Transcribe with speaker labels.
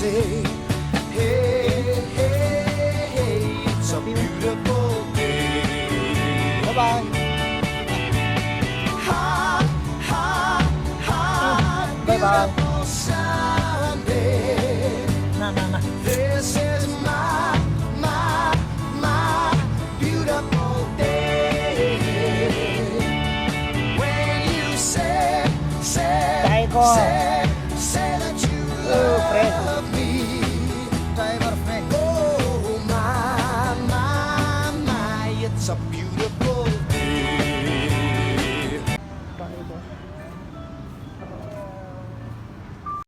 Speaker 1: say, hey, hey, hey, it's a beautiful day.
Speaker 2: Bye-bye.
Speaker 1: Hot, hot, hot,
Speaker 2: Bye-bye.
Speaker 1: beautiful Sunday.
Speaker 2: Na.